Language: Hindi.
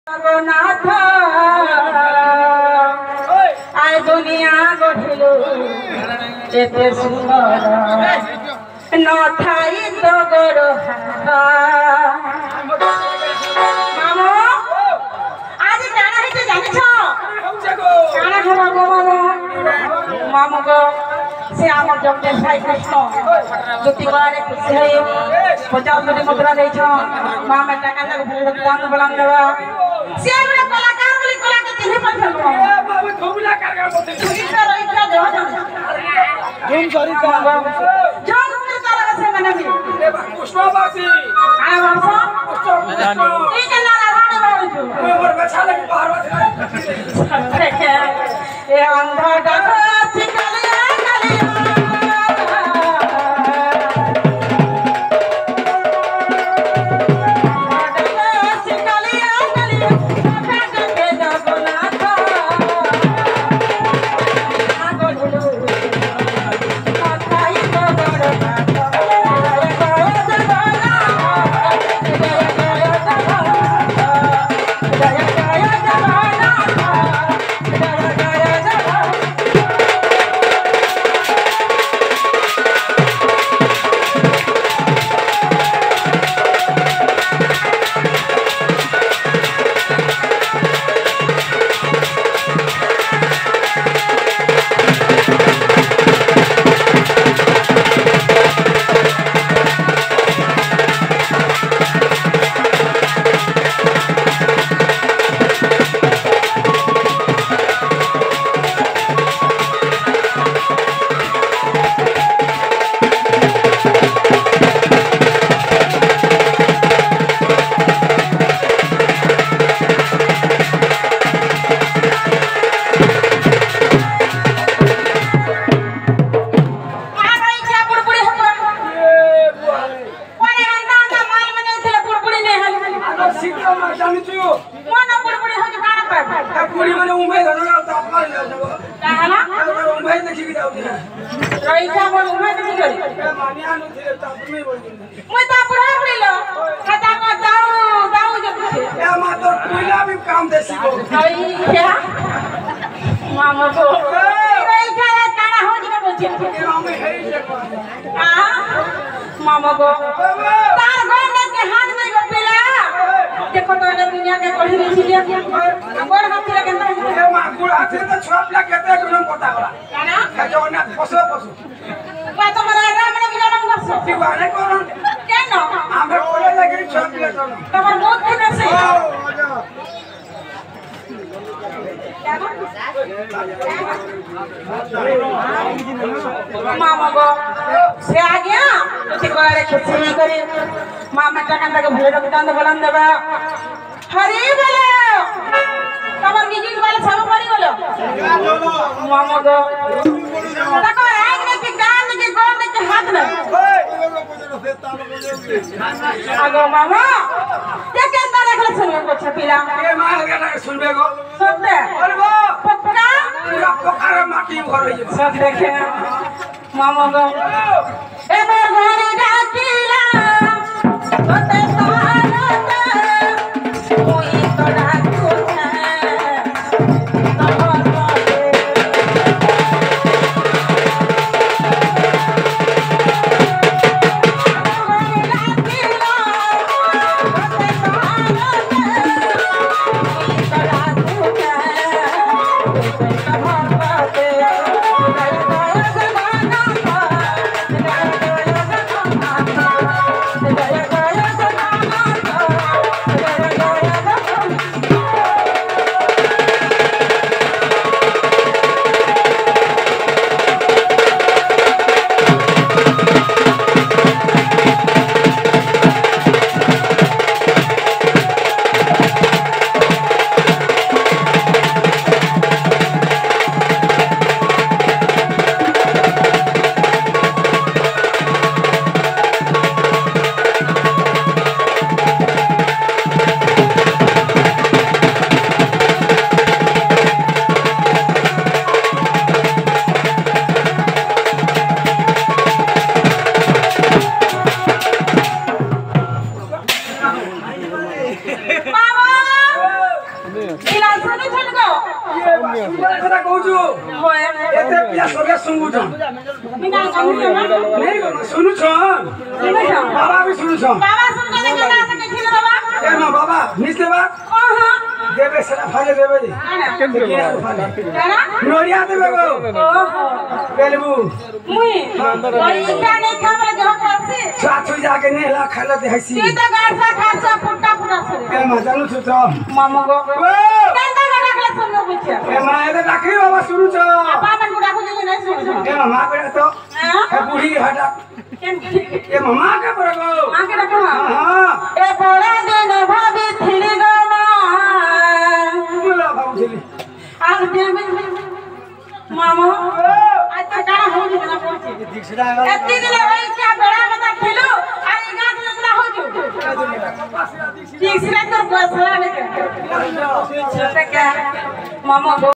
জগন্নাথ আয় দুনিয়া গঠিল এতে সুন্দর নথাই তো গড় মামু আজ কানা হইতে জানিছ কানা খাবা গো মামু গো সে আমার জগতে সাই কৃষ্ণ জ্যোতিবারে খুশি হয়ে 50 মুদ্রা দিয়েছ মা মে টাকা লাগে ভুল দান বলান দেবা সে আমরা কলাকার বলি কলাকে চিনি পারছল বাবা ধুমলা কারগা বলতে ইচ্ছা রইছা দেহ ধুম সরি কাবা জং তারা আছে মানে পুষ্পবাসী আয় বাবা পুষ্প এই যে না রানে বাবু মোর বেছা লাগে বাহার দেখে এ অন্ধ ডাকা ঠিকালিয়া কালিয়া मामा को तार गोंडे के हाथ में को पिला देखो तो ने दुनिया के कोठी नहीं छिलिया गोड़ हाथ ले के ए मा गोड़ हाथ से तो छपला केते गुणम पता होला काना जगन्नाथ पशु पशु बा तुम्हारा राम ने बिना नाम करसो दिवाने कोन केन आमे कोले लगे छपले कोन तमर बहुत दिन से मामा को से आ गया तो कोरे खुशी नहीं करे मामा का कंदा के भूले रखता तो बोलन देबा हरि बोलो तमर म्यूजिक वाले सब बड़ी बोलो मामा को देखो आग ने के गान ने के गोल ने के हाथ ने आगो मामा ये केंदा रखले सुनबे को छपिला ए मार के सुनबे को सब दे अरे वो पक्का पूरा पक्का माटी भर रही है सब देखे मामा को ए मोर डाकिला ओते सहारत कोई तोड़ा कुछ ये सुबह कथा कहूछु होए एते पिया सगे सुंगु छ बिना जानियो ना नहीं गो सुनु छ सुनो छ बाबा भी सुनु छ बाबा सुन के देखा ना सके छिल बाबा ए न बाबा निस्ते बा ओहो देबे सरा फाले देबे जी ना नोरिया देबे गो ओहो बेलबू मुई बड़ी क्या नहीं खामरे जो खासी साथु जाके नेला खाला दे हसी की तो गासा खासा फुटा फुटा सरे ए म जानु छु त मामा गो ओ केंदा गडा के सुनो बुझे ए म एते डाकी बाबा सुनु छ बाबा मन गुडा को जे नहीं सुनो ए मामा करे तो ए बूढ़ी हटा ए मामा के परगो आके रखो हां ए बड़ा दिन भाभी थिरी गो बोला भाउजली आग देबे मामा आज तो काना हो जी ना पहुंचे दिखसदा एत्ती दिन होई क्या बड़ा बता खेलो और ई गात लसरा हो जो दिखसरा तो बसरा ने के मामा